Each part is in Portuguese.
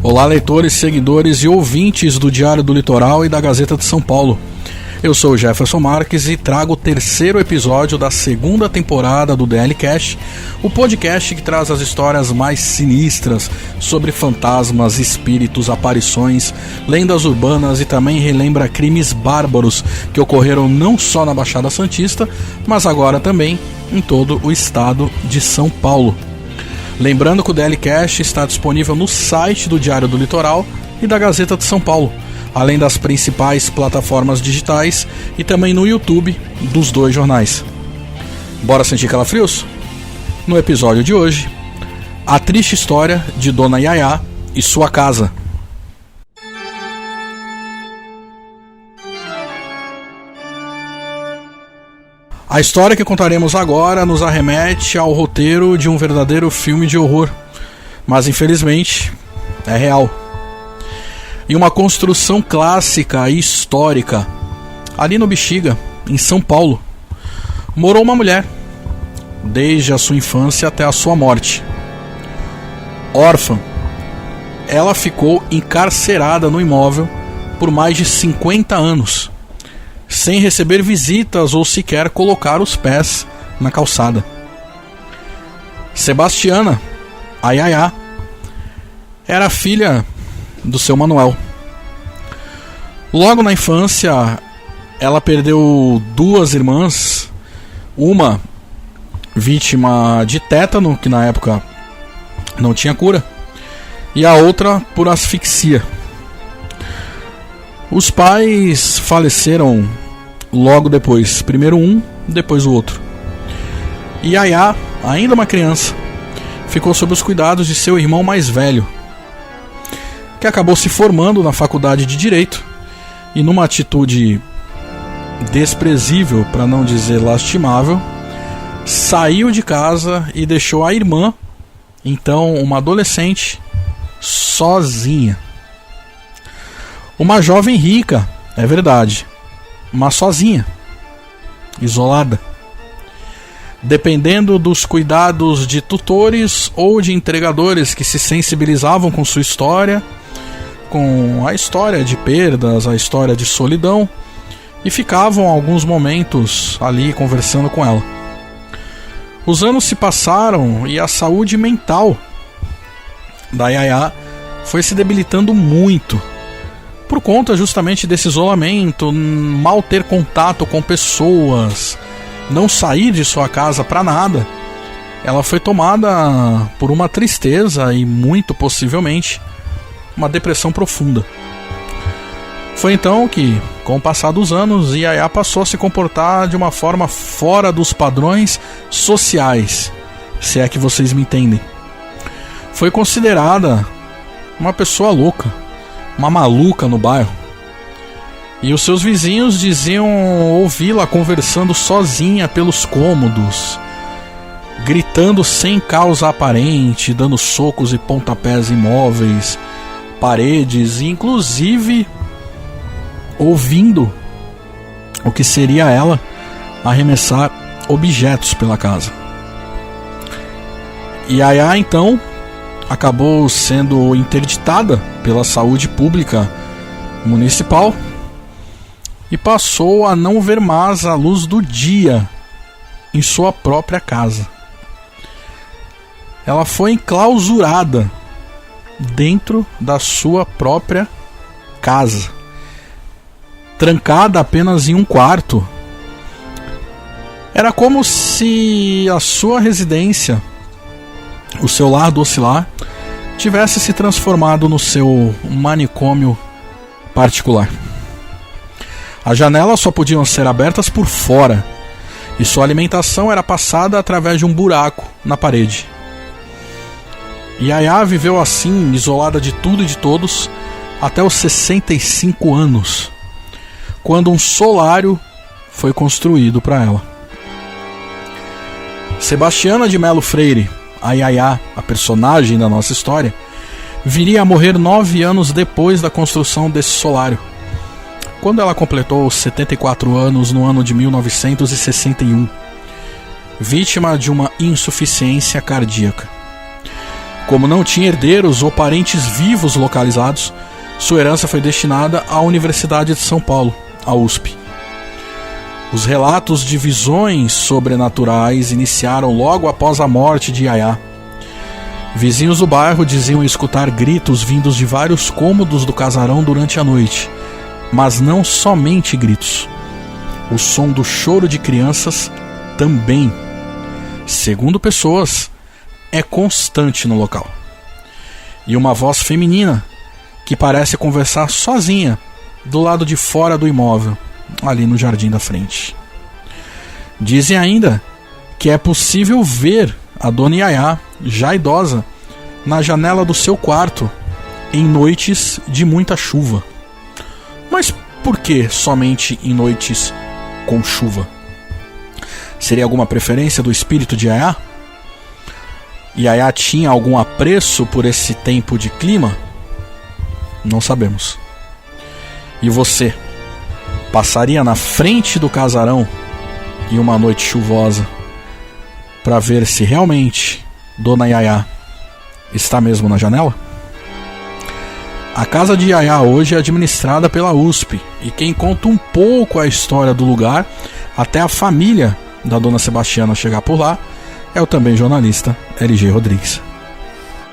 Olá, leitores, seguidores e ouvintes do Diário do Litoral e da Gazeta de São Paulo. Eu sou o Jefferson Marques e trago o terceiro episódio da segunda temporada do DLCast, o podcast que traz as histórias mais sinistras sobre fantasmas, espíritos, aparições, lendas urbanas e também relembra crimes bárbaros que ocorreram não só na Baixada Santista, mas agora também em todo o estado de São Paulo. Lembrando que o DLCast está disponível no site do Diário do Litoral e da Gazeta de São Paulo, além das principais plataformas digitais e também no YouTube dos dois jornais. Bora sentir calafrios? No episódio de hoje, a triste história de Dona Yaya e sua casa. A história que contaremos agora nos arremete ao roteiro de um verdadeiro filme de horror, mas infelizmente é real. Em uma construção clássica e histórica, ali no Bexiga, em São Paulo, morou uma mulher, desde a sua infância até a sua morte. Órfã, ela ficou encarcerada no imóvel por mais de 50 anos, sem receber visitas ou sequer colocar os pés na calçada. Sebastiana, a Yaya, era filha do seu Manuel. Logo na infância, ela perdeu duas irmãs, uma vítima de tétano, que na época não tinha cura, e a outra por asfixia. Os pais faleceram logo depois, primeiro um, depois o outro. E Yaya, ainda uma criança, ficou sob os cuidados de seu irmão mais velho, que acabou se formando na faculdade de Direito e, numa atitude desprezível, para não dizer lastimável, saiu de casa e deixou a irmã, então uma adolescente, sozinha. Uma jovem rica, é verdade, mas sozinha, isolada, dependendo dos cuidados de tutores ou de entregadores que se sensibilizavam com sua história, com a história de perdas, a história de solidão, e ficavam alguns momentos ali conversando com ela. Os anos se passaram e a saúde mental da Yaya foi se debilitando muito, por conta justamente desse isolamento, mal ter contato com pessoas, não sair de sua casa para nada. Ela foi tomada por uma tristeza e muito possivelmente uma depressão profunda. Foi então que, com o passar dos anos, Yaya passou a se comportar de uma forma fora dos padrões sociais, se é que vocês me entendem. Foi considerada uma pessoa louca, uma maluca no bairro, e os seus vizinhos diziam ouvi-la conversando sozinha pelos cômodos, gritando sem causa aparente, dando socos e pontapés em móveis, paredes, e inclusive ouvindo o que seria ela arremessar objetos pela casa. E Yaya então acabou sendo interditada pela saúde pública municipal e passou a não ver mais a luz do dia em sua própria casa. Ela foi enclausurada dentro da sua própria casa, trancada apenas em um quarto. Era como se a sua residência, o seu lar docilar, tivesse se transformado no seu manicômio particular. As janelas só podiam ser abertas por fora e sua alimentação era passada através de um buraco na parede. Yaya viveu assim, isolada de tudo e de todos, até os 65 anos, quando um solário foi construído para ela. Sebastiana de Melo Freire, a Yaya, a personagem da nossa história, viria a morrer 9 anos depois da construção desse solário, quando ela completou 74 anos no ano de 1961, vítima de uma insuficiência cardíaca. Como não tinha herdeiros ou parentes vivos localizados, sua herança foi destinada à Universidade de São Paulo, a USP. Os relatos de visões sobrenaturais iniciaram logo após a morte de Yaya. Vizinhos do bairro diziam escutar gritos vindos de vários cômodos do casarão durante a noite, mas não somente gritos. O som do choro de crianças também, segundo pessoas, é constante no local. E uma voz feminina que parece conversar sozinha do lado de fora do imóvel, ali no jardim da frente. Dizem ainda que é possível ver a Dona Yaya, já idosa, na janela do seu quarto em noites de muita chuva. Mas por que somente em noites com chuva? Seria alguma preferência do espírito de Yaya? Yaya tinha algum apreço por esse tempo de clima? Não sabemos. E você passaria na frente do casarão em uma noite chuvosa para ver se realmente Dona Yaya está mesmo na janela? A casa de Yaya hoje é administrada pela USP, e quem conta um pouco a história do lugar, até a família da Dona Sebastiana chegar por lá, é o também jornalista LG Rodrigues.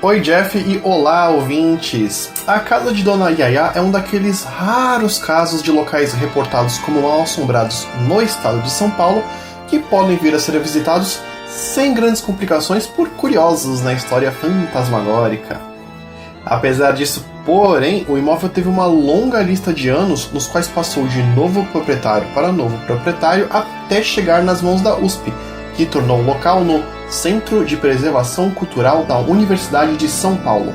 Oi Jeff e olá ouvintes! A casa de Dona Yaya é um daqueles raros casos de locais reportados como mal assombrados no estado de São Paulo que podem vir a ser visitados sem grandes complicações por curiosos na história fantasmagórica. Apesar disso, porém, o imóvel teve uma longa lista de anos nos quais passou de novo proprietário para novo proprietário até chegar nas mãos da USP, que tornou o local no Centro de Preservação Cultural da Universidade de São Paulo.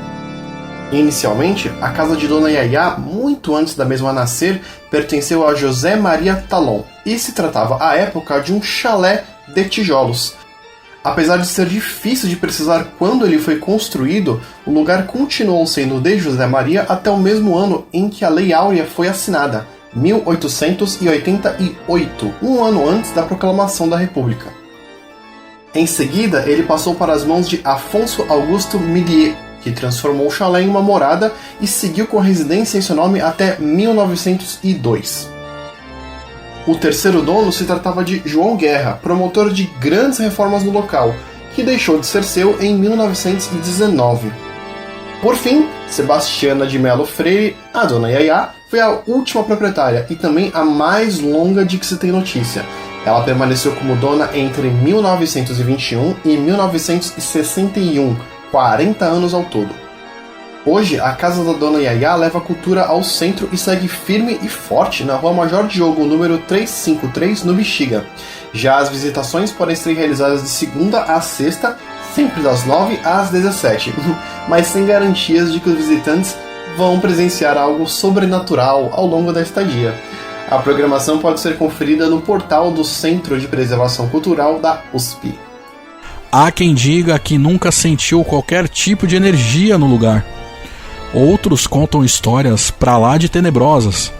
Inicialmente, a casa de Dona Yaya, muito antes da mesma nascer, pertenceu a José Maria Talon e se tratava à época de um chalé de tijolos. Apesar de ser difícil de precisar quando ele foi construído, o lugar continuou sendo de José Maria até o mesmo ano em que a Lei Áurea foi assinada, 1888, um ano antes da proclamação da República. Em seguida, ele passou para as mãos de Afonso Augusto Millier, que transformou o chalé em uma morada e seguiu com a residência em seu nome até 1902. O terceiro dono se tratava de João Guerra, promotor de grandes reformas no local, que deixou de ser seu em 1919. Por fim, Sebastiana de Melo Freire, a Dona Yaya, foi a última proprietária e também a mais longa de que se tem notícia. Ela permaneceu como dona entre 1921 e 1961, 40 anos ao todo. Hoje, a casa da Dona Yaya leva a cultura ao centro e segue firme e forte na Rua Major Diogo, número 353, no Bexiga. Já as visitações podem ser realizadas de segunda a sexta, sempre das 9 às 17, mas sem garantias de que os visitantes vão presenciar algo sobrenatural ao longo da estadia. A programação pode ser conferida no portal do Centro de Preservação Cultural da USP. Há quem diga que nunca sentiu qualquer tipo de energia no lugar. Outros contam histórias pra lá de tenebrosas,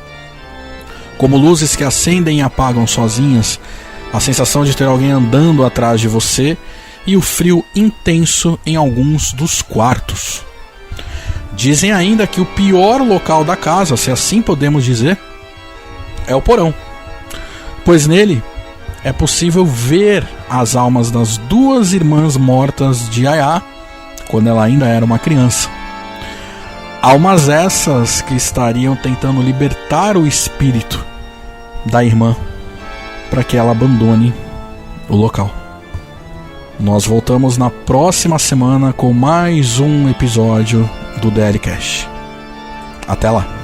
como luzes que acendem e apagam sozinhas, a sensação de ter alguém andando atrás de você e o frio intenso em alguns dos quartos. Dizem ainda que o pior local da casa, se assim podemos dizer, é o porão, pois nele é possível ver as almas das duas irmãs mortas de Yaya quando ela ainda era uma criança. Almas essas que estariam tentando libertar o espírito da irmã para que ela abandone o local. Nós voltamos na próxima semana com mais um episódio do DLCast. Até lá!